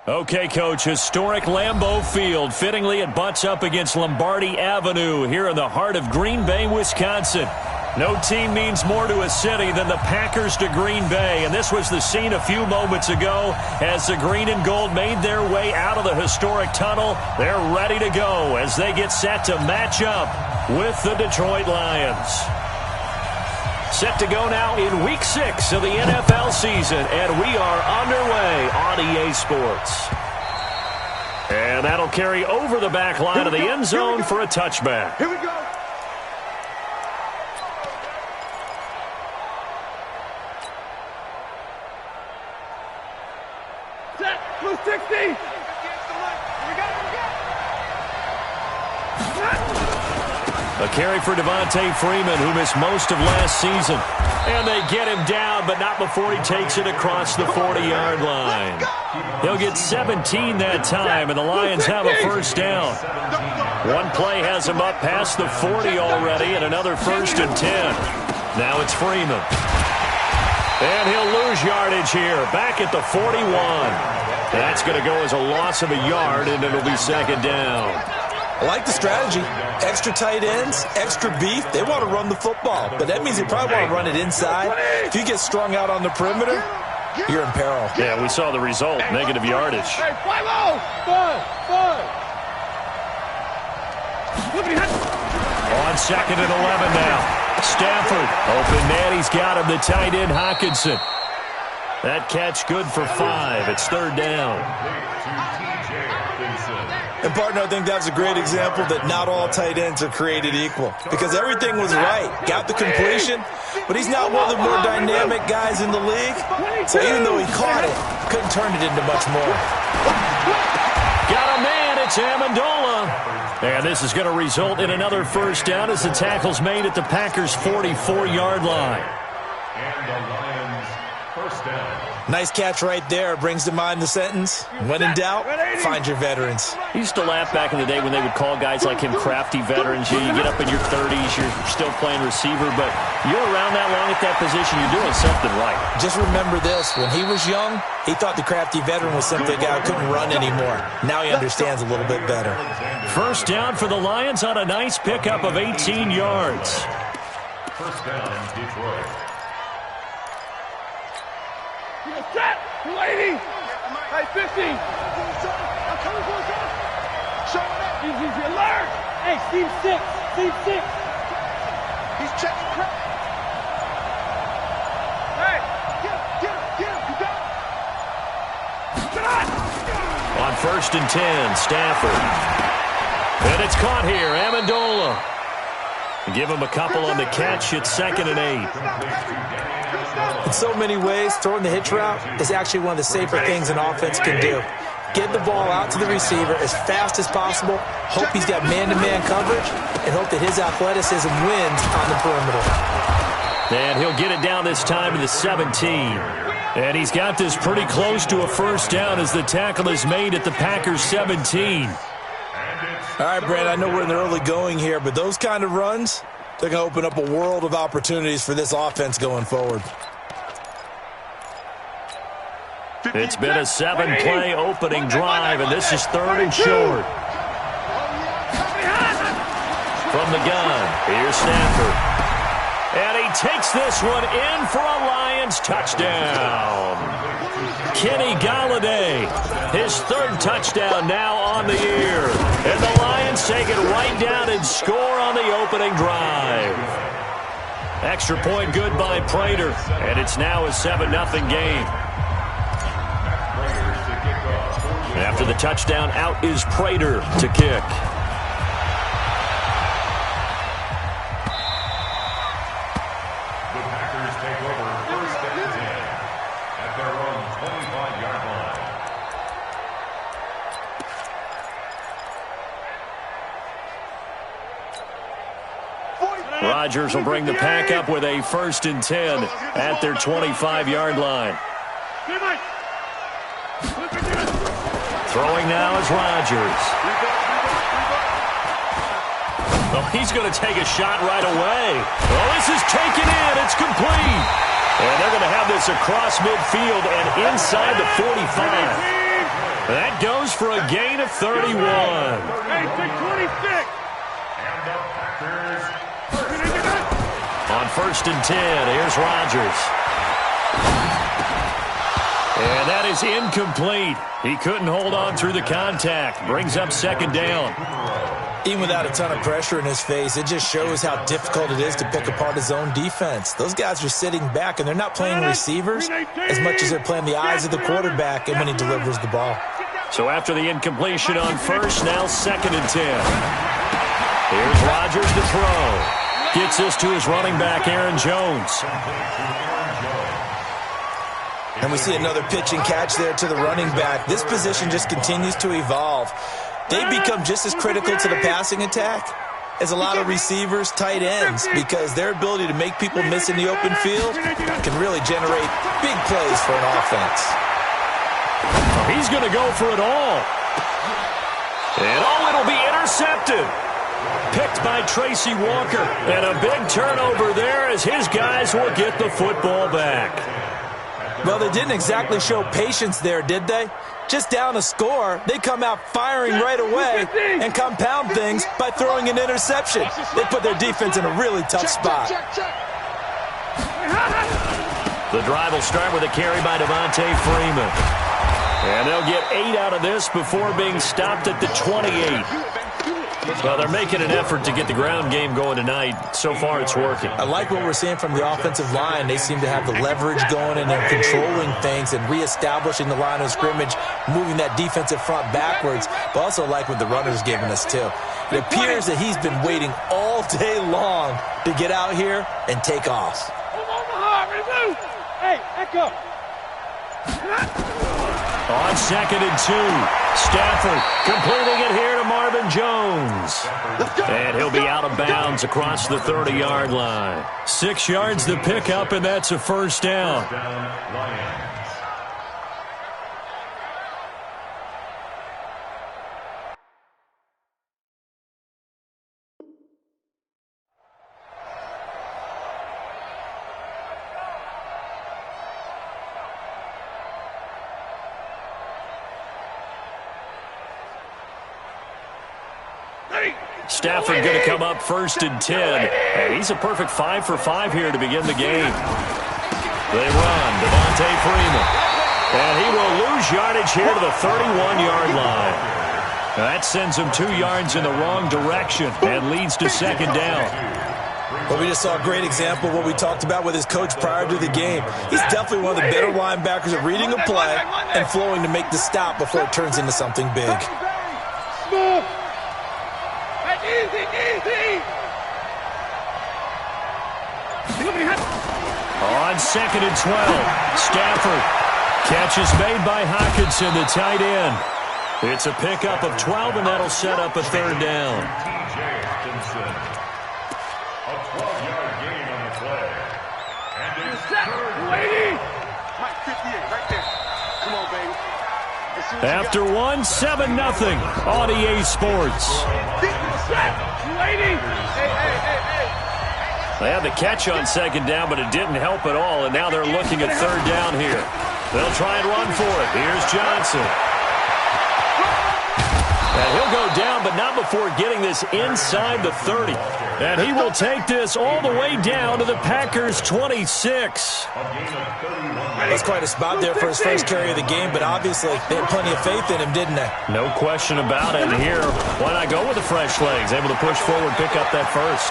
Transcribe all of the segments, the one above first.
Okay, Coach, historic Lambeau Field. Fittingly, it butts up against Lombardi Avenue here in the heart of Green Bay, Wisconsin. No team means more to a city than the Packers to Green Bay, and this was the scene a few moments ago as the green and gold made their way out of the historic tunnel. They're ready to go as they get set to match up with the Detroit Lions. Set to go now in Week 6 of the NFL season, and we are underway on EA Sports. And that'll carry over the back line of the end zone for a touchback. Here we go. Set, blue 60. A carry for Devontae Freeman, who missed most of last season. And they get him down, but not before he takes it across the 40-yard line. He'll get 17 that time, and the Lions have a first down. One play has him up past the 40 already, and another 1st and 10. Now it's Freeman. And he'll lose yardage here, back at the 41. That's going to go as a loss of a yard, and it'll be 2nd down. I like the strategy. Extra tight ends, extra beef. They want to run the football, but that means they probably want to run it inside. If you get strung out on the perimeter, you're in peril. Yeah, we saw the result, negative yardage. Hey, 5-0. On 2nd and 11 now. Stafford, open man, he's got him, the tight end Hockenson. That catch good for 5. It's 3rd down. And, partner, I think that's a great example that not all tight ends are created equal. Because everything was right. Got the completion, but he's not one of the more dynamic guys in the league. So even though he caught it, couldn't turn it into much more. Got a man, it's Amendola. And this is going to result in another first down as the tackle's made at the Packers' 44-yard line. And the Lions' first down. Nice catch right there. Brings to mind the sentence, when in doubt, find your veterans. I used to laugh back in the day when they would call guys like him crafty veterans. You get up in your 30s, you're still playing receiver, but you're around that long at that position, you're doing something right. Just remember this. When he was young, he thought the crafty veteran was simply a guy who couldn't run anymore. Now he understands a little bit better. First down for the Lions on a nice pickup of 18 yards. First down, Detroit. Set, 280. Hey, 50. I'm coming for us. Showing up. Easy, alert. Hey, Steve 6. He's checking crap. Hey, get him. You got it. On 1st and 10, Stafford. And it's caught here, Amendola. Give him a couple on the catch. It's 2nd and 8. In so many ways, throwing the hitch route is actually one of the safer things an offense can do. Get the ball out to the receiver as fast as possible, hope he's got man-to-man coverage, and hope that his athleticism wins on the perimeter. And he'll get it down this time to the 17. And he's got this pretty close to a first down as the tackle is made at the Packers' 17. All right, Brad, I know we're in the early going here, but those kind of runs, they're going to open up a world of opportunities for this offense going forward. It's been a 7-play opening drive, and this is 3rd and short. From the gun, here's Stafford. And he takes this one in for a Lions touchdown. Kenny Golladay, his 3rd touchdown now on the year. And the Lions take it right down and score on the opening drive. Extra point good by Prater, and it's now a 7-0 game. After the touchdown, out is Prater to kick. The Packers take over 1st and 10 at their own 25-yard line. Rodgers will bring the pack up with a 1st and 10 at their 25-yard line. Throwing now is Rodgers. Oh, he's going to take a shot right away. Oh, this is taken in. It's complete. And they're going to have this across midfield and inside the 45. That goes for a gain of 31. Hey, 626. And the Packers. On 1st and 10, here's Rodgers. And that is incomplete. He couldn't hold on through the contact. Brings up 2nd down. Even without a ton of pressure in his face, it just shows how difficult it is to pick apart his own defense. Those guys are sitting back, and they're not playing receivers as much as they're playing the eyes of the quarterback and when he delivers the ball. So after the incompletion on 1st, now 2nd and 10. Here's Rodgers to throw. Gets this to his running back, Aaron Jones. And we see another pitch and catch there to the running back. This position just continues to evolve. They become just as critical to the passing attack as a lot of receivers, tight ends, because their ability to make people miss in the open field can really generate big plays for an offense. He's going to go for it all. And it'll be intercepted. Picked by Tracy Walker. And a big turnover there as his guys will get the football back. Well, they didn't exactly show patience there, did they? Just down a score, they come out firing right away and compound things by throwing an interception. They put their defense in a really tough spot. The drive will start with a carry by Devontae Freeman. And they'll get 8 out of this before being stopped at the 28. Well, they're making an effort to get the ground game going tonight. So far, it's working. I like what we're seeing from the offensive line. They seem to have the leverage going, and they're controlling things and reestablishing the line of scrimmage, moving that defensive front backwards. But also like what the runner's giving us, too. It appears that he's been waiting all day long to get out here and take off. Hey, Echo. On 2nd and 2, Stafford completing it here to Marvin Jones. And he'll be out of bounds across the 30-yard line. 6 yards to pick up, and that's a 1st down. Stafford going to come up 1st and 10. And he's a perfect 5 for 5 here to begin the game. They run. Devontae Freeman. And he will lose yardage here to the 31-yard line. That sends him 2 yards in the wrong direction and leads to 2nd down. Well, we just saw a great example of what we talked about with his coach prior to the game. He's definitely one of the better linebackers at reading a play and flowing to make the stop before it turns into something big. On 2nd and 12, Stafford. Catch is made by Hockenson, the tight end. It's a pickup of 12, and that'll set up a 3rd down. T.J. Hockenson. A 12-yard gain on the play. And it's 3rd Lady. Mike 58 right there. Come on, baby. After 1, 7-0 on EA Sports. Lady. They had the catch on 2nd down, but it didn't help at all, and now they're looking at 3rd down here. They'll try and run for it. Here's Johnson. And he'll go down, but not before getting this inside the 30. And he will take this all the way down to the Packers' 26. That's quite a spot there for his first carry of the game, but obviously they had plenty of faith in him, didn't they? No question about it. Here, why not go with the fresh legs? Able to push forward, pick up that first.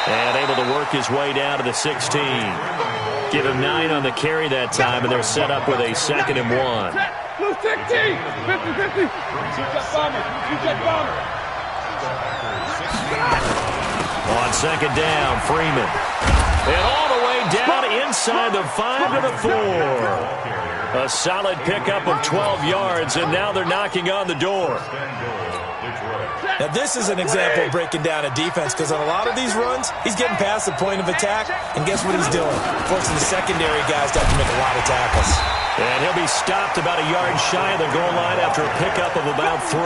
And able to work his way down to the 16. Give him 9 on the carry that time, and they're set up with a 2nd and 1. Blue 60. 50-50. Bomber. On 2nd down, Freeman. And all the way down inside the 5 to the 4. A solid pickup of 12 yards, and now they're knocking on the door. Now, this is an example of breaking down a defense, because on a lot of these runs, he's getting past the point of attack, and guess what he's doing? Forcing the secondary guys to have to make a lot of tackles. And he'll be stopped about a yard shy of the goal line after a pickup of about 3.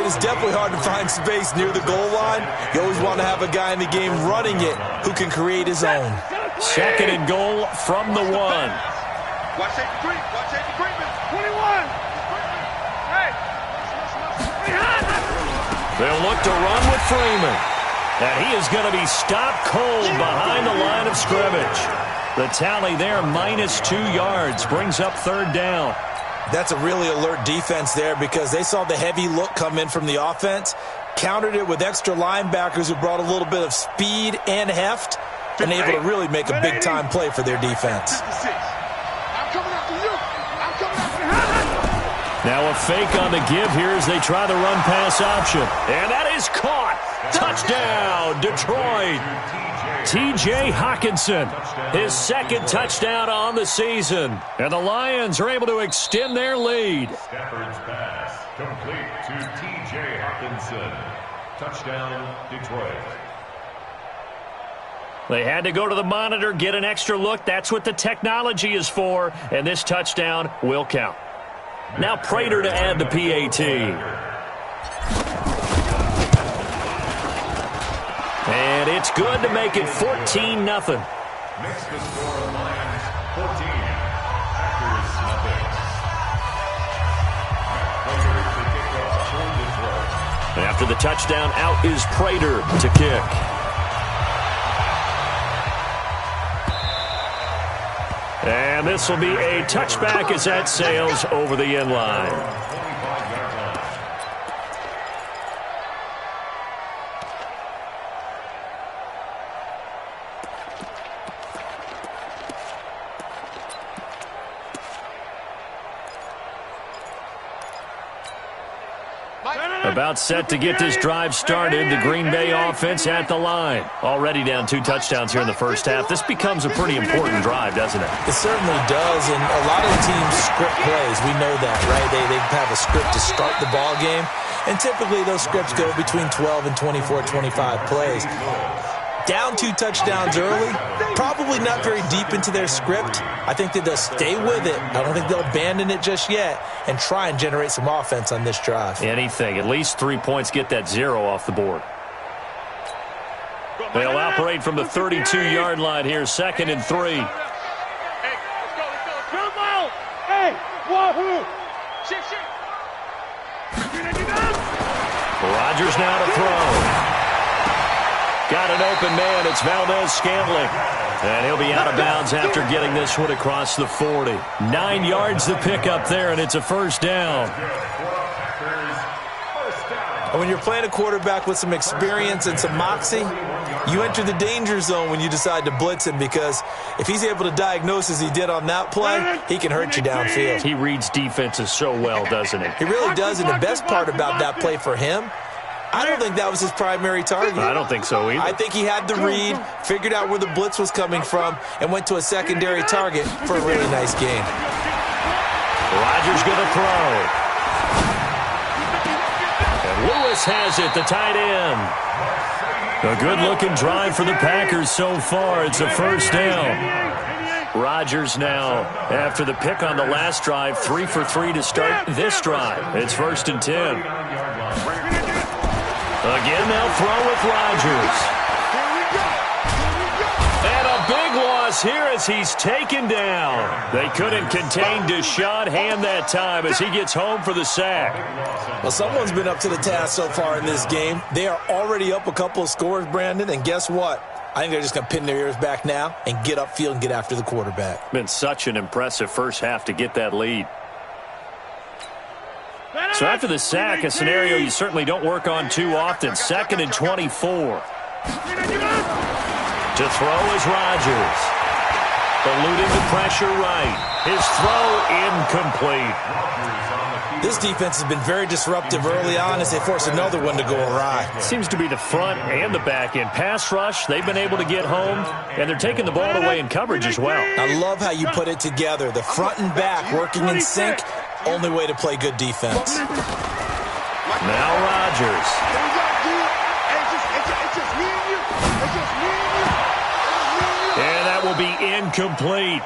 It is definitely hard to find space near the goal line. You always want to have a guy in the game running it who can create his own. 2nd and goal from the 1. Watch safety creep. Watch safety creeping. 21. Hey. They'll look to run with Freeman. And he is going to be stopped cold behind the line of scrimmage. The tally there, -2 yards, brings up 3rd down. That's a really alert defense there because they saw the heavy look come in from the offense, countered it with extra linebackers who brought a little bit of speed and heft, and able to really make a big-time play for their defense. I'm coming after you. I'm coming after you. Now a fake on the give here as they try the run-pass option. And that is caught. Touchdown, Detroit. T.J. Hockenson, his 2nd touchdown on the season. And the Lions are able to extend their lead. Stafford's pass complete to T.J. Hockenson. Touchdown, Detroit. They had to go to the monitor, get an extra look. That's what the technology is for. And this touchdown will count. Now Prater to add the PAT. And it's good to make it 14-0. Makes the score Lions 14. Packers nothing. Prater to kick off for Detroit. After the touchdown, out is Prater to kick. And this will be a touchback as that sails over the end line. 25-yard line. About set to get this drive started. The Green Bay offense at the line. Already down 2 touchdowns here in the first half. This becomes a pretty important drive, doesn't it? It certainly does, and a lot of teams script plays. We know that, right? They have a script to start the ball game, and typically those scripts go between 12 and 24, 25 plays. Down 2 touchdowns early, probably not very deep into their script. I think that they'll stay with it. I don't think they'll abandon it just yet and try and generate some offense on this drive. Anything. At least 3 points, get that 0 off the board. They'll operate from the 32-yard line here, 2nd and 3. Hey, let's go. Come on. Hey, wahoo. Shit. Rodgers now to throw. Got an open man. It's Valdez-Scantling. And he'll be out of bounds after getting this one across the 40. 9 yards to pick up there, and it's a 1st down. And when you're playing a quarterback with some experience and some moxie, you enter the danger zone when you decide to blitz him, because if he's able to diagnose as he did on that play, he can hurt you downfield. He reads defenses so well, doesn't he? He really does, and the best part about that play for him, I don't think that was his primary target. I don't think so either. I think he had the read, figured out where the blitz was coming from, and went to a secondary target for a really nice gain. Rodgers going to throw. And Lewis has it, the tight end. A good-looking drive for the Packers so far. It's a 1st down. Rodgers now, after the pick on the last drive, 3 for 3 to start this drive. It's 1st and 10. Again, they'll throw with Rodgers. And a big loss here as he's taken down. They couldn't contain Deshaun Hand that time as he gets home for the sack. Well, someone's been up to the task so far in this game. They are already up a couple of scores, Brandon, and guess what? I think they're just going to pin their ears back now and get upfield and get after the quarterback. Been such an impressive first half to get that lead. So after the sack, a scenario you certainly don't work on too often. 2nd and 24. To throw is Rodgers. Eluding the pressure right. His throw incomplete. This defense has been very disruptive early on as they force another one to go awry. Seems to be the front and the back end. Pass rush, they've been able to get home, and they're taking the ball away in coverage as well. I love how you put it together. The front and back working in sync. Only way to play good defense. Now Rodgers. And that will be incomplete.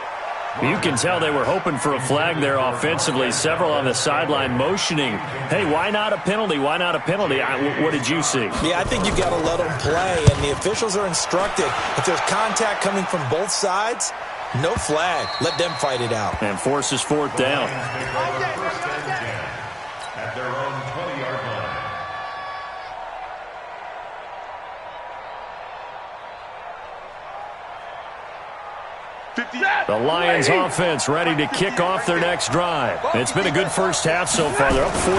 You can tell they were hoping for a flag there offensively. Several on the sideline motioning, hey, why not a penalty? Why not a penalty? What did you see? Yeah, I think you got to let them play, and the officials are instructed. If there's contact coming from both sides, No flag. Let them fight it out. And forces fourth down. First and 10 at their own 20-yard line. The Lions offense ready to kick off their next drive. It's been a good first half so far. They're up 14-0.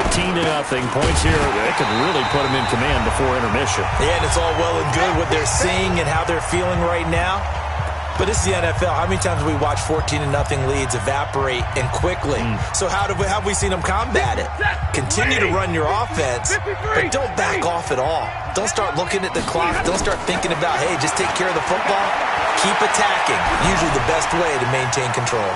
Points here. They could really put them in command before intermission. Yeah, and it's all well and good what they're seeing and how they're feeling right now. But this is the NFL. How many times have we watched 14-0 leads evaporate and quickly? So how have we seen them combat it? Continue to run your offense, but don't back off at all. Don't start looking at the clock. Don't start thinking about, hey, just take care of the football. Keep attacking. Usually the best way to maintain control.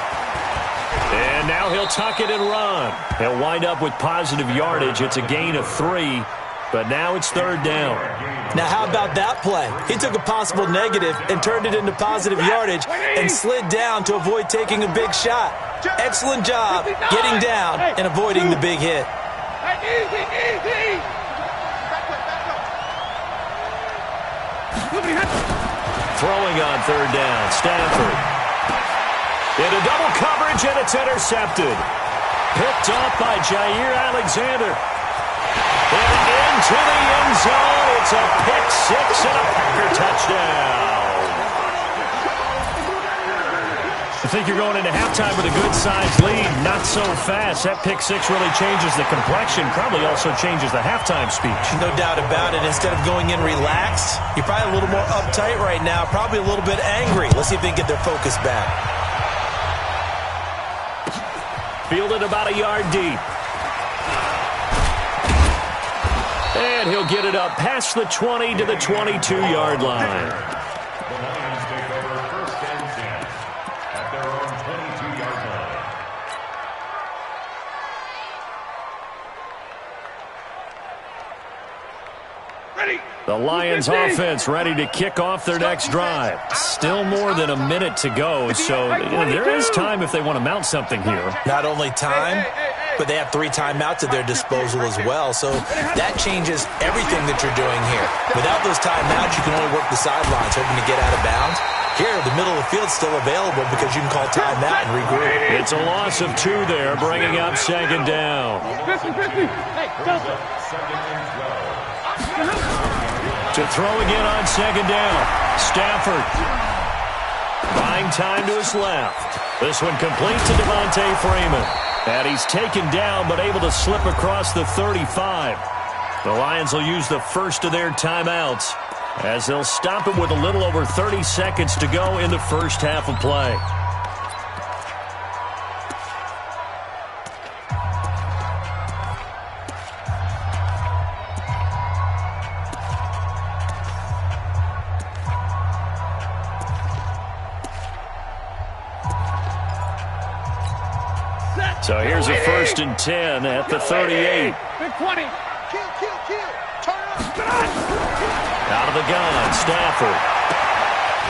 And now he'll tuck it and run. He'll wind up with positive yardage. It's a gain of 3, but now it's third down. Now, how about that play? He took a possible negative and turned it into positive yardage and slid down to avoid taking a big shot. Excellent job getting down and avoiding the big hit. Easy. Throwing on third down, Stafford. Into double coverage, and it's intercepted. Picked off by Jair Alexander. And into the end zone. It's a pick six and a Packer touchdown. I think you're going into halftime with a good-sized lead. Not so fast. That pick six really changes the complexion. Probably also changes the halftime speech. No doubt about it. Instead of going in relaxed, you're probably a little more uptight right now. Probably a little bit angry. Let's see if they can get their focus back. Fielded about a yard deep. And he'll get it up past the 20 to the 22-yard line. The Lions take over first and 10 at their own 22-yard line. Ready. The Lions offense ready to kick off their next drive. Still more than a minute to go, so there is time if they want to mount something here. Not only time, but they have 3 timeouts at their disposal as well, so that changes everything that you're doing here. Without those timeouts, you can only work the sidelines, hoping to get out of bounds. Here, the middle of the field's still available because you can call timeout and regroup. It's a loss of 2 there, bringing up second down. 50. Hey, Delta. Second and 12. To throw again on second down. Stafford. Buying time to his left. This one complete to Devontae Freeman. And he's taken down but able to slip across the 35. The Lions will use the first of their timeouts as they'll stop it with a little over 30 seconds to go in the first half of play. So here's a first and 10 at the 38. Big 20. Kill. Turn up. Out of the gun, Stafford.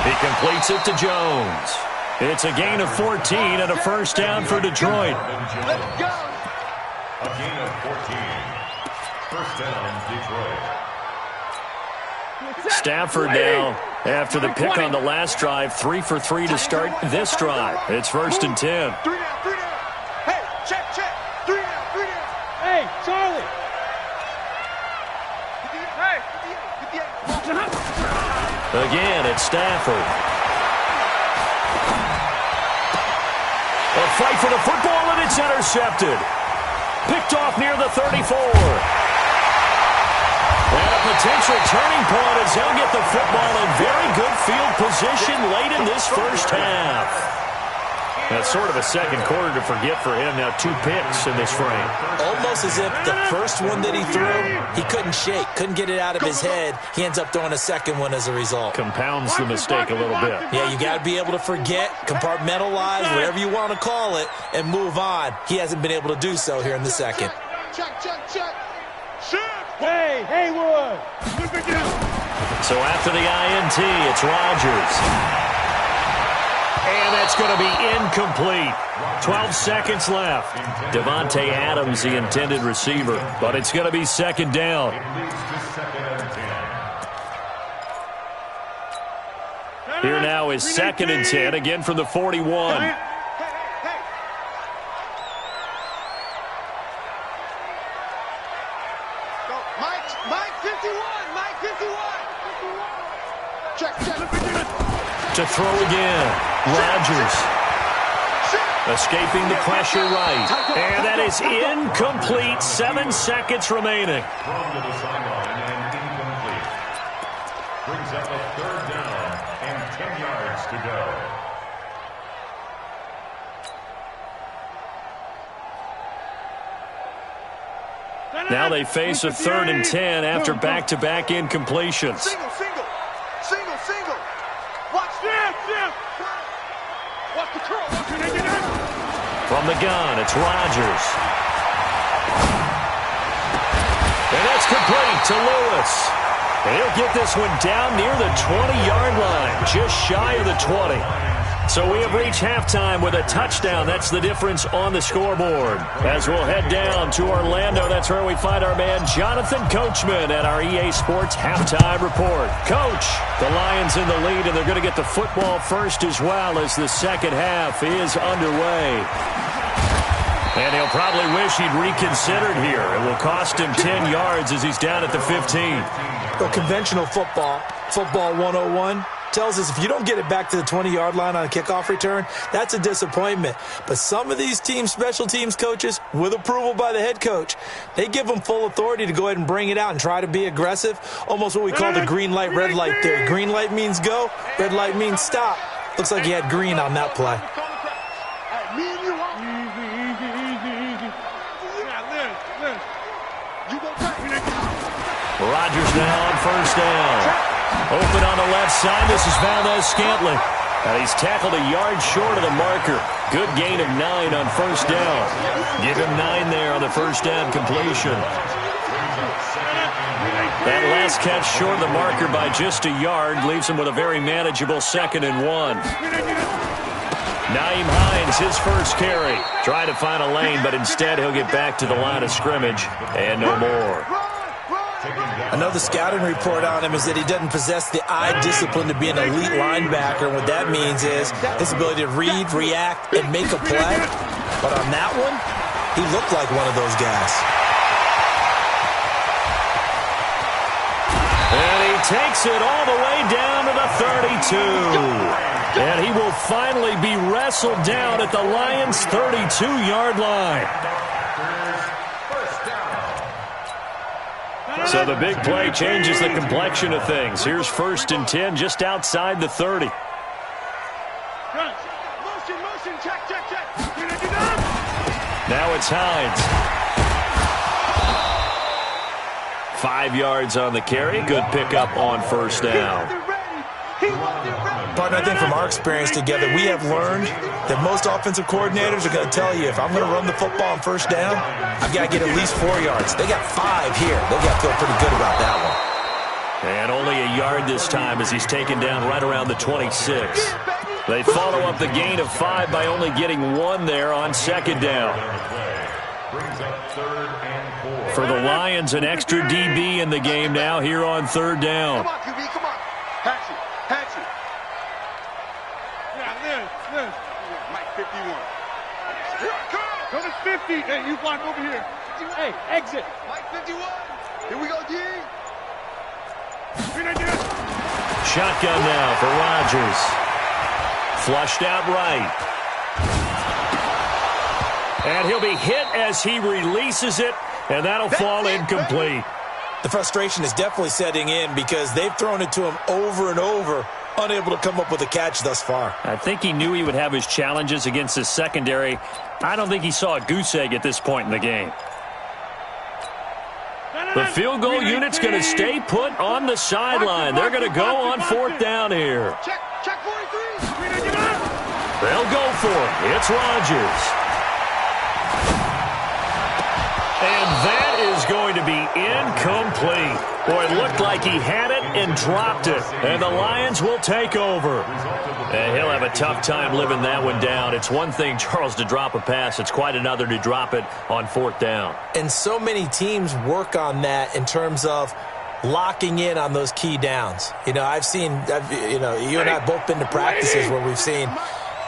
He completes it to Jones. It's a gain of 14 and a first down for Detroit. Let's go. A gain of 14. First down, Detroit. Stafford now, after the pick on the last drive, 3 for 3 to start this drive. It's first and 10. 3 down. Hey, check. 3 down. Hey, Charlie. Hey. Again, it's Stafford. A fight for the football, and it's intercepted. Picked off near the 34. And a potential turning point as they'll get the football in very good field position late in this first half. That's sort of a second quarter to forget for him. Now 2 picks in this frame. Almost as if the first one that he threw, he couldn't shake, couldn't get it out of his head. He ends up throwing a second one as a result. Compounds the mistake a little bit. Yeah, you got to be able to forget, compartmentalize, whatever you want to call it, and move on. He hasn't been able to do so here in the second. Check. Hey, Haywood. So after the INT, it's Rodgers. And that's going to be incomplete. 12 seconds left. Devontae Adams, the intended receiver. But it's going to be second down. It leads to second and 10. Here now is 2nd and 10, again from the 41. Hey. Go, Mike 51. Mike 51. Check. To throw again. Rodgers. Escaping the pressure right. And that is incomplete. 7 seconds remaining. Thrown to the sideline and incomplete. Brings up a 3rd down and 10 yards to go. Now they face a 3rd and 10 after back-to-back incompletions. Single. Watch this. Watch the curl. From the gun, it's Rodgers. And that's complete to Lewis. And he'll get this one down near the 20-yard line, just shy of the 20. So we have reached halftime with a touchdown. That's the difference on the scoreboard. As we'll head down to Orlando, that's where we find our man Jonathan Coachman at our EA Sports Halftime Report. Coach, the Lions in the lead, and they're going to get the football first as well as the second half is underway. And he'll probably wish he'd reconsidered here. It will cost him 10 yards as he's down at the 15. Well, conventional football 101, tells us if you don't get it back to the 20-yard line on a kickoff return, that's a disappointment. But some of these teams, special teams coaches, with approval by the head coach, they give them full authority to go ahead and bring it out and try to be aggressive, almost what we call the green light, red light theory. Green light means go, red light means stop. Looks like he had green on that play. Rodgers now on 1st down. Open on the left side. This is Valdes-Scantling. And he's tackled a yard short of the marker. Good gain of 9 on 1st down. Give him 9 there on the 1st down completion. That last catch short of the marker by just a yard leaves him with a very manageable 2nd and 1. Nyheim Hines, his first carry. Trying to find a lane, but instead he'll get back to the line of scrimmage and no more. Another scouting report on him is that he doesn't possess the eye discipline to be an elite linebacker. And what that means is his ability to read, react, and make a play. But on that one, he looked like one of those guys. And he takes it all the way down to the 32. And he will finally be wrestled down at the Lions' 32-yard line. So the big play changes the complexion of things. Here's 1st and 10 just outside the 30. Motion, check. Now it's Hines. 5 yards on the carry. Good pickup on 1st down. Partner, I think from our experience together, we have learned that most offensive coordinators are going to tell you, if I'm going to run the football on 1st down, I've got to get at least 4 yards. They got 5 here. They got to feel pretty good about that one. And only a yard this time as he's taken down right around the 26. They follow up the gain of 5 by only getting 1 there on 2nd down. For the Lions, an extra DB in the game now here on 3rd down. Come on, QB, come on. Hatch it. Yeah, Mike 51. Here I come. Go to 50. Hey, you block over here. Hey, exit. Mike 51. Here we go, D. Shotgun now for Rodgers. Flushed out right. And he'll be hit as he releases it, and that'll fall incomplete. The frustration is definitely setting in because they've thrown it to him over and over, unable to come up with a catch thus far. I think he knew he would have his challenges against his secondary. I don't think he saw a goose egg at this point in the game. The field goal unit's going to stay put on the sideline. They're going to go on 4th down here. Check 43. They'll go for it. It's Rodgers. And that is going to be incomplete. Boy, it looked like he had it and dropped it. And the Lions will take over. And he'll have a tough time living that one down. It's one thing, Charles, to drop a pass. It's quite another to drop it on 4th down. And so many teams work on that in terms of locking in on those key downs. You know, you and I have both been to practices where we've seen,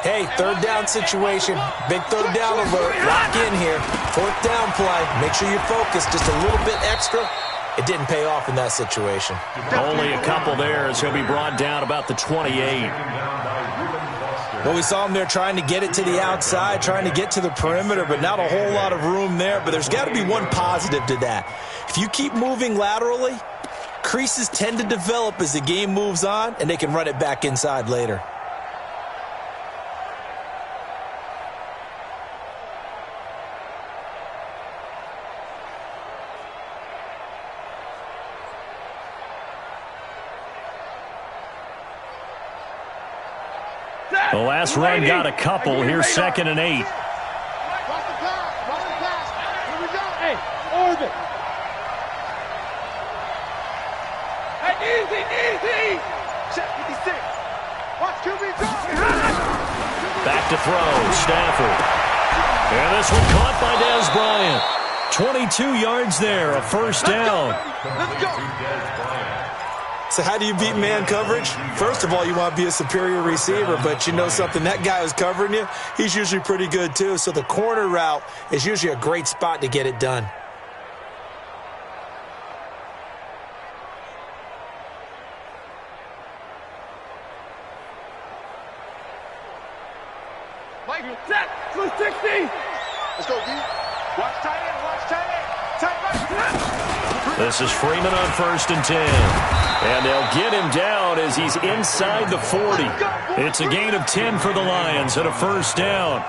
hey, third down situation, big third down alert, lock in here, fourth down play, make sure you're focused just a little bit extra. It didn't pay off in that situation. Only a couple there as he'll be brought down about the 28. Well, we saw him there trying to get it to the outside, trying to get to the perimeter, but not a whole lot of room there. But there's got to be one positive to that. If you keep moving laterally, creases tend to develop as the game moves on, and they can run it back inside later. The last run got a couple. Here's 2nd and 8. Watch the pass. Watch the pass. Here we go. Hey, orbit. Hey, easy. Check 56. Watch QB go. Back to throw. Stafford. And this one caught by Dez Bryant. 22 yards there, a first down. Let's go. So how do you beat man coverage? First of all, you want to be a superior receiver, but you know something, that guy who's covering you, he's usually pretty good too. So the corner route is usually a great spot to get it done. Mike, set. 260. Let's go, D. Watch tight end. Watch tight end. Tight right. This is Freeman on 1st and 10. And they'll get him down as he's inside the 40. It's a gain of 10 for the Lions and a first down.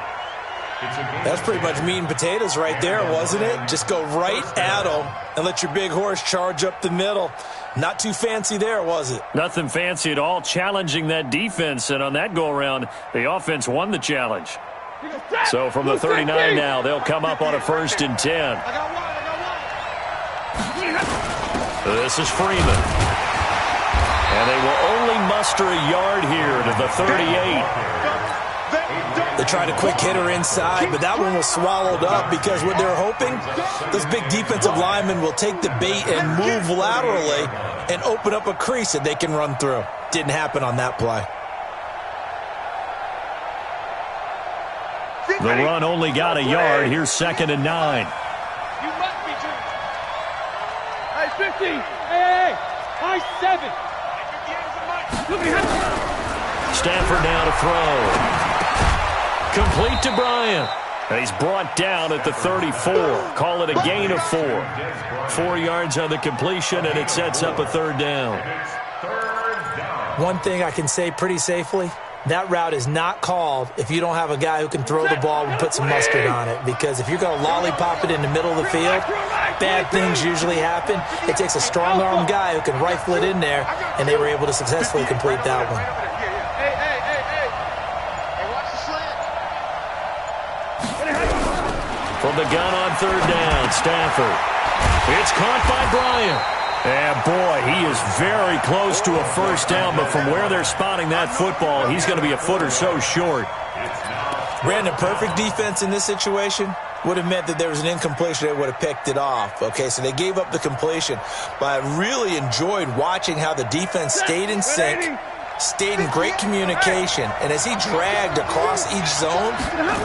That's pretty much meat and potatoes right there, wasn't it? Just go right at them and let your big horse charge up the middle. Not too fancy there, was it? Nothing fancy at all, challenging that defense. And on that go-around, the offense won the challenge. So from the 39 now, they'll come up on a 1st and 10. I got one. This is Freeman. And they will only muster a yard here to the 38. They tried a quick hitter inside, but that one was swallowed up because what they're hoping, those big defensive linemen will take the bait and move laterally and open up a crease that they can run through. Didn't happen on that play. The run only got a yard. Here's 2nd and 9. You must be true. Hey, 50. Hey. High 7. Look at him. Stafford now to throw. Complete to Bryant. And he's brought down at the 34. Call it a gain of 4. 4 yards on the completion, and it sets up a 3rd down. One thing I can say pretty safely, that route is not called if you don't have a guy who can throw the ball and put some mustard on it. Because if you're going to lollipop it in the middle of the field, bad things usually happen. It takes a strong-arm guy who can rifle it in there, and they were able to successfully complete that one. Hey. Hey, watch the slant. From the gun on 3rd down, Stafford. It's caught by Bryant. And boy, he is very close to a first down, but from where they're spotting that football, he's going to be a foot or so short. Brandon, perfect defense in this situation would have meant that there was an incompletion. They would have picked it off. Okay, so they gave up the completion. But I really enjoyed watching how the defense stayed in sync, stayed in great communication. And as he dragged across each zone,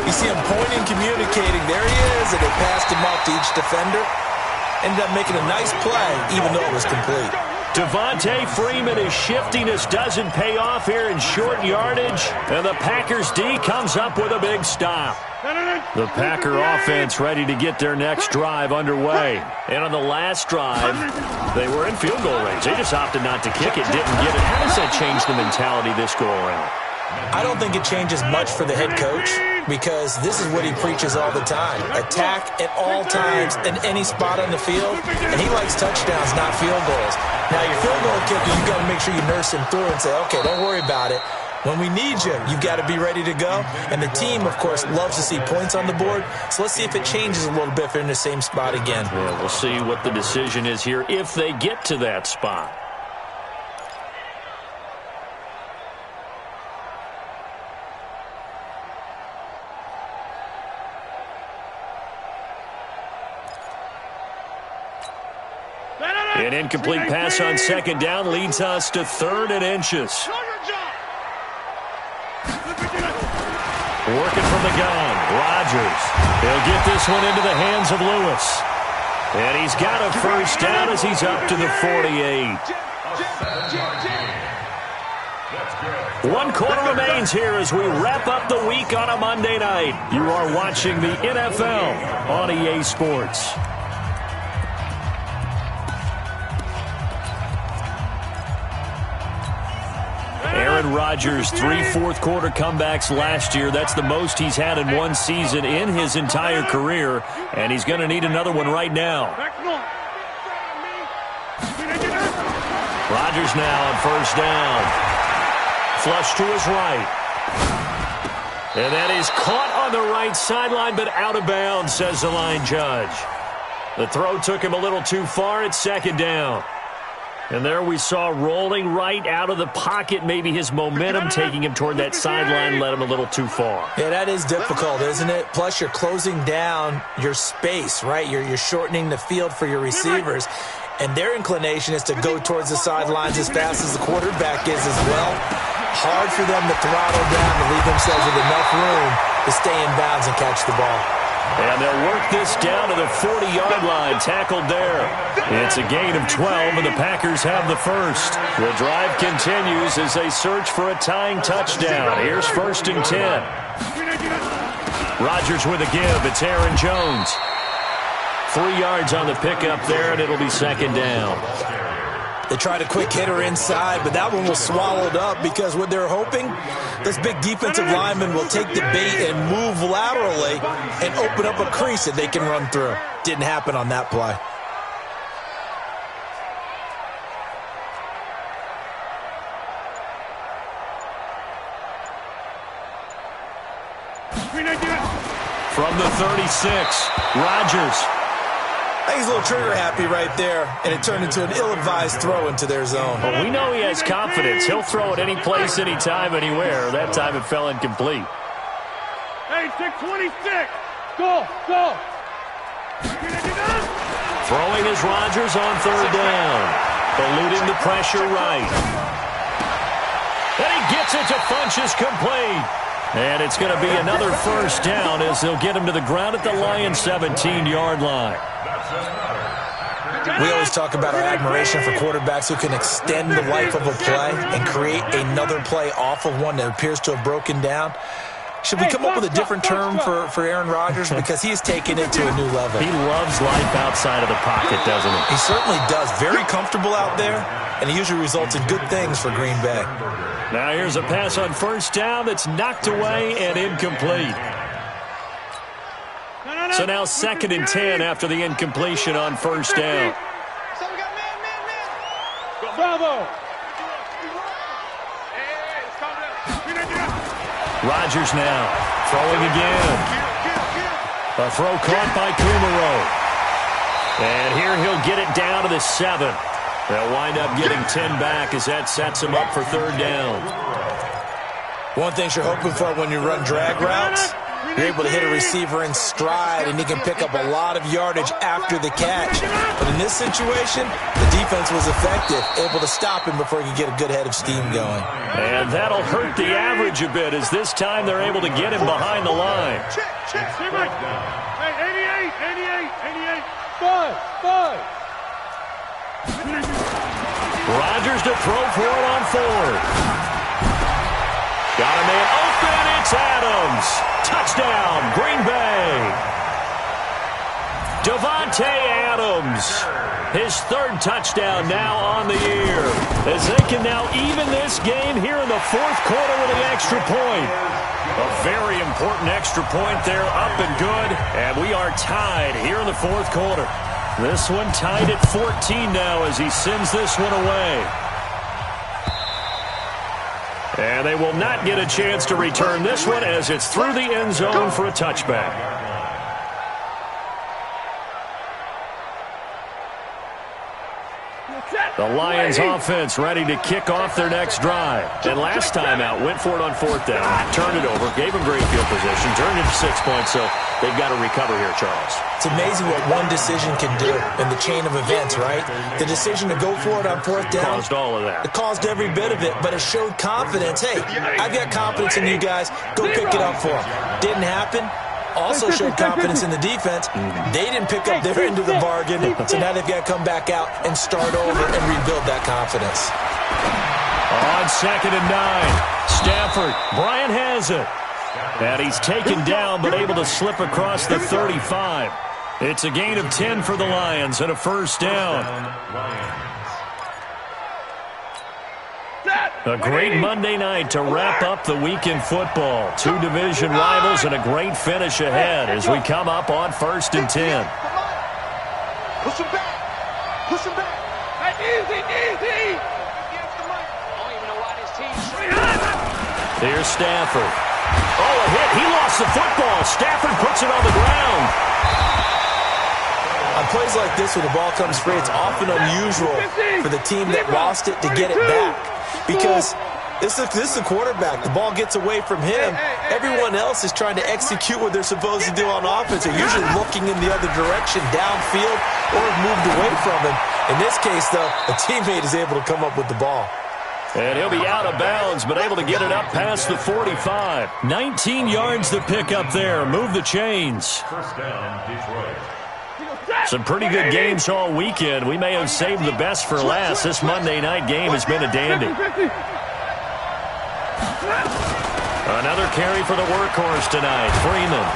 you see him pointing, communicating. There he is, and they passed him off to each defender. Ended up making a nice play, even though it was complete. Devontae Freeman, his shiftiness doesn't pay off here in short yardage. And the Packers D comes up with a big stop. The Packer offense ready to get their next drive underway. And on the last drive, they were in field goal range. They just opted not to kick it, didn't get it. How does that change the mentality this go around? I don't think it changes much for the head coach because this is what he preaches all the time. Attack at all times in any spot on the field, and he likes touchdowns, not field goals. Now, your field goal kicker, you've got to make sure you nurse him through and say, okay, don't worry about it. When we need you, you've got to be ready to go. And the team, of course, loves to see points on the board. So let's see if it changes a little bit if they're in the same spot again. Well, we'll see what the decision is here if they get to that spot. An incomplete pass on second down leads us to 3rd and inches. Working from the gun, Rodgers. He'll get this one into the hands of Lewis. And he's got a first down as he's up to the 48. 1 quarter remains here as we wrap up the week on a Monday night. You are watching the NFL on EA Sports. Aaron Rodgers, 3 fourth-quarter comebacks last year. That's the most he's had in one season in his entire career, and he's going to need another one right now. Rodgers now on first down. Flush to his right. And that is caught on the right sideline, but out of bounds, says the line judge. The throw took him a little too far. It's second down. And there we saw rolling right out of the pocket. Maybe his momentum taking him toward that sideline led him a little too far. Yeah, that is difficult, isn't it? Plus, you're closing down your space, right? You're shortening the field for your receivers. And their inclination is to go towards the sidelines as fast as the quarterback is as well. Hard for them to throttle down to leave themselves with enough room to stay in bounds and catch the ball. And they'll work this down to the 40-yard line, tackled there. It's a gain of 12, and the Packers have the first. The drive continues as they search for a tying touchdown. Here's 1st and 10. Rodgers with a give. It's Aaron Jones. 3 yards on the pickup there, and it'll be second down. They tried a quick hitter inside, but that one was swallowed up because what they're hoping, this big defensive lineman will take the bait and move laterally and open up a crease that they can run through. Didn't happen on that play. From the 36, Rodgers. I think he's a little trigger happy right there, and it turned into an ill-advised throw into their zone. Well, we know he has confidence. He'll throw it any place, anytime, anywhere. That time it fell incomplete. Hey, 626. Go. Throwing is Rodgers on 3rd down. Eluding the pressure right. And he gets it to Funchess complete. And it's going to be another first down as they'll get him to the ground at the Lions' 17-yard line. We always talk about our admiration for quarterbacks who can extend the life of a play and create another play off of one that appears to have broken down. Should we come up with a different term for Aaron Rodgers? Because he has taken it to a new level. He loves life outside of the pocket, doesn't he? He certainly does. Very comfortable out there, and he usually results in good things for Green Bay. Now here's a pass on first down that's knocked away and incomplete. So now 2nd and 10 after the incompletion on first down. Bravo. Rodgers now throwing again. A throw caught by Kumaro. And here he'll get it down to the 7. They'll wind up getting 10 back as that sets him up for 3rd down. One thing you're hoping for when you run drag routes, you're able to hit a receiver in stride, and he can pick up a lot of yardage after the catch. But in this situation, the defense was effective, able to stop him before he could get a good head of steam going. And that'll hurt the average a bit as this time they're able to get him behind the line. Hey, 88. 5. Rodgers to throw for it on 4th. Got a man open. It's Adams. Touchdown, Green Bay. Davante Adams. His 3rd touchdown now on the year. As they can now even this game here in the 4th quarter with an extra point. A very important extra point there, up and good. And we are tied here in the 4th quarter. This one tied at 14 now as he sends this one away. And they will not get a chance to return this one as it's through the end zone for a touchback. Check. The Lions offense ready to kick off their next drive. And last time out, went for it on 4th down, turned it over, gave them great field position, turned it to 6 points, so they've got to recover here, Charles. It's amazing what one decision can do in the chain of events, right? The decision to go for it on 4th down. Caused all of that. It caused every bit of it, but it showed confidence. Hey, I've got confidence in you guys. Go pick it up for them. Didn't happen. Also showed confidence in the defense. They didn't pick up their end of the bargain, so now they've got to come back out and start over and rebuild that confidence. On 2nd and 9, Stafford. Bryant has it. And he's taken down, but able to slip across the 35. It's a gain of 10 for the Lions and a 1st down. A great Monday night to wrap up the weekend football. 2 division rivals and a great finish ahead as we come up on 1st and 10. Push him back. Push him back. Easy. Here's Stafford. Oh, a hit. He lost the football. Stafford puts it on the ground. On plays like this where the ball comes free, it's often unusual for the team that lost it to get it back. Because this is the quarterback. The ball gets away from him. Everyone else is trying to execute what they're supposed to do on offense. They're usually looking in the other direction, downfield, or have moved away from him. In this case, though, a teammate is able to come up with the ball. And he'll be out of bounds, but able to get it up past the 45. 19 yards to pick up there. Move the chains. 1st down, Detroit. Some pretty good games all weekend. We may have saved the best for last. This Monday night game has been a dandy. Another carry for the workhorse tonight, Freeman.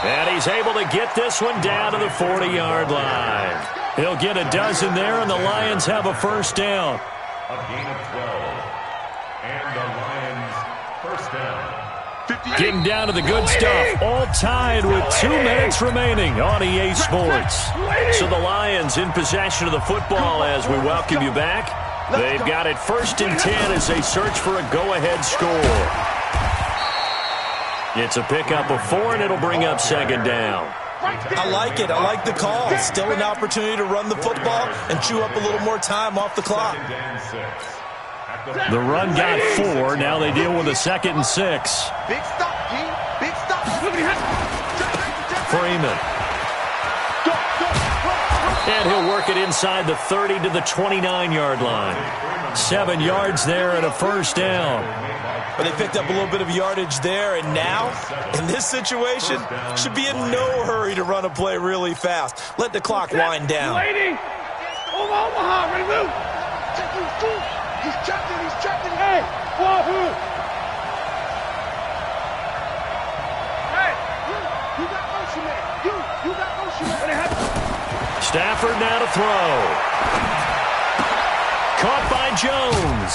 And he's able to get this one down to the 40-yard line. He'll get a dozen there, and the Lions have a 1st down. A gain of 12. And the Lions 1st down. Getting down to the good stuff. All tied with 2 minutes remaining on EA Sports. So the Lions in possession of the football as we welcome you back. They've got it 1st and 10 as they search for a go-ahead score. It's a pickup of 4, and it'll bring up 2nd down. I like it. I like the call. Still an opportunity to run the football and chew up a little more time off the clock. The run got 4. Now they deal with a 2nd and 6. Big stop, G. Big stop. Freeman. And he'll work it inside the 30 to the 29-yard line. 7 yards there and a 1st down. But they picked up a little bit of yardage there, and now, in this situation, should be in no hurry to run a play really fast. Let the clock wind down. Lady! Omaha, ready to move! He's trapped in. Hey, Wahoo! Hey, you got motion man. You got motion man. Stafford now to throw. Caught by Jones.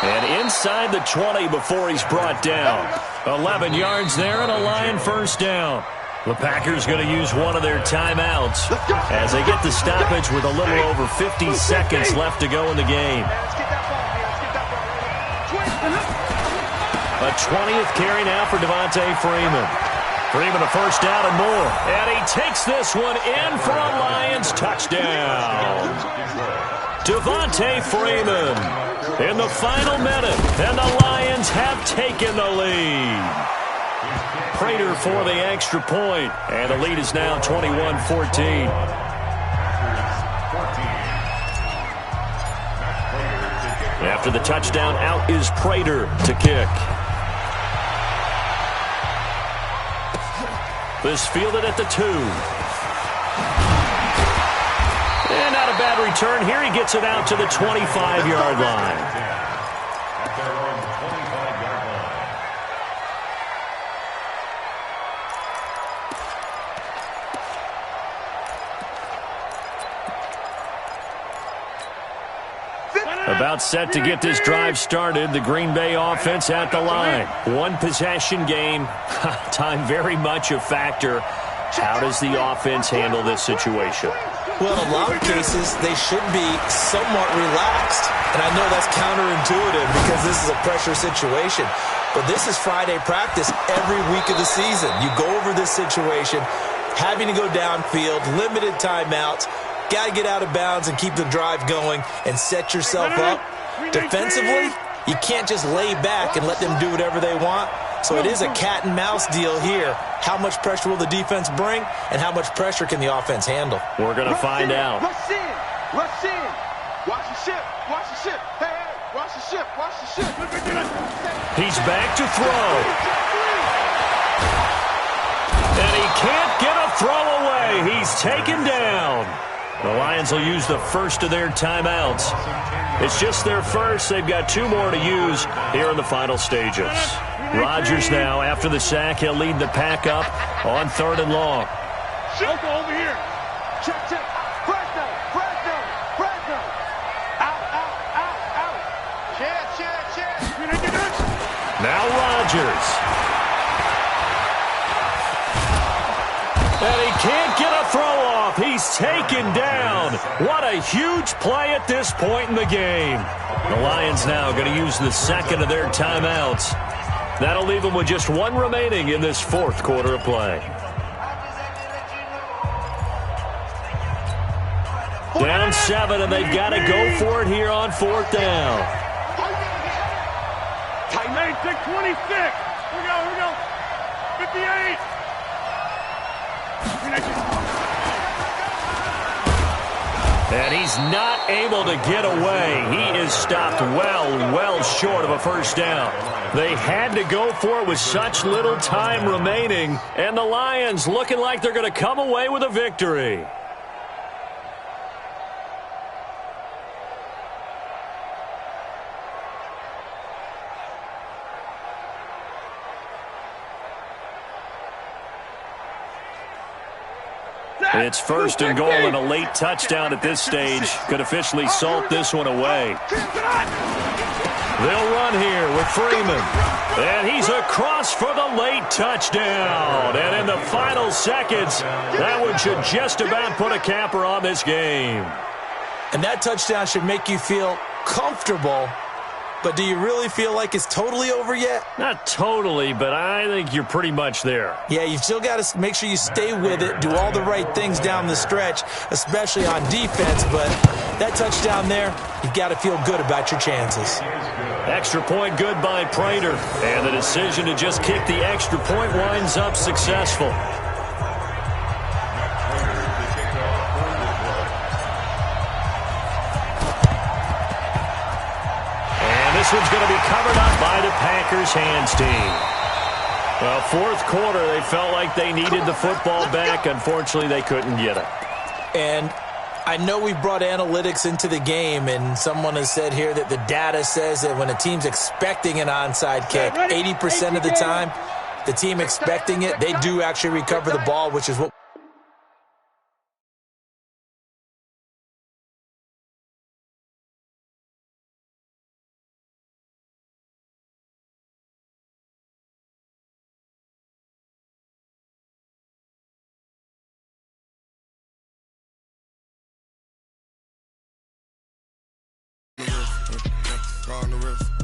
And inside the 20 before he's brought down. 11 yards there and a Lion 1st down. The Packers going to use one of their timeouts as they get the stoppage with a little over 50 seconds left to go in the game. A 20th carry now for Devontae Freeman. Freeman a 1st down and more. And he takes this one in for a Lions touchdown. Devontae Freeman in the final minute. And the Lions have taken the lead. Prater for the extra point. And the lead is now 21-14. After the touchdown, out is Prater to kick. This fielded at the 2. And not a bad return. Here he gets it out to the 25-yard line. About set to get this drive started. The Green Bay offense at the line. One possession game. Time very much a factor. How does the offense handle this situation? Well, in a lot of cases, they should be somewhat relaxed. And I know that's counterintuitive because this is a pressure situation. But this is Friday practice every week of the season. You go over this situation, having to go downfield, limited timeouts. Got to get out of bounds and keep the drive going and set yourself up. Defensively, you can't just lay back and let them do whatever they want. So it is a cat and mouse deal here. How much pressure will the defense bring, and how much pressure can the offense handle? We're going to find out. Rush in. Rush in. Watch the ship. Watch the ship. Hey, hey. Watch the ship. Watch the ship. He's back to throw. And he can't get a throw away. He's taken down. The Lions will use the first of their timeouts. It's just their first. They've got 2 more to use here in the final stages. Rodgers now, after the sack, he'll lead the pack up on 3rd and long. Shoko over here. Check, check. Fresno. Fresno. Fresno. Out, out, out, out. Check. Now Rodgers. And he can't get a throw off. He's taken down. What a huge play at this point in the game. The Lions now going to use the second of their timeouts. That'll leave them with just 1 remaining in this 4th quarter of play. Down 7, and they've got to go for it here on 4th down. Tight lane, 26. Here we go. 58. And he's not able to get away. He is stopped well short of a first down. They had to go for it with such little time remaining, and the Lions looking like they're going to come away with a victory. It's 1st and goal, and a late touchdown at this stage could officially salt this one away. They'll run here with Freeman. And he's across for the late touchdown. And in the final seconds, that one should just about put a capper on this game. And that touchdown should make you feel comfortable. But do you really feel like it's totally over yet? Not totally, but I think you're pretty much there. Yeah, you've still got to make sure you stay with it, do all the right things down the stretch, especially on defense. But that touchdown there, you've got to feel good about your chances. Extra point good by Prater. And the decision to just kick the extra point winds up successful. This one's going to be covered up by the Packers hands team. Well, 4th quarter, they felt like they needed the football back. Unfortunately, they couldn't get it. And I know we've brought analytics into the game, and someone has said here that the data says that when a team's expecting an onside kick, 80% of the time, the team expecting it, they do actually recover the ball, which is what on the wrist.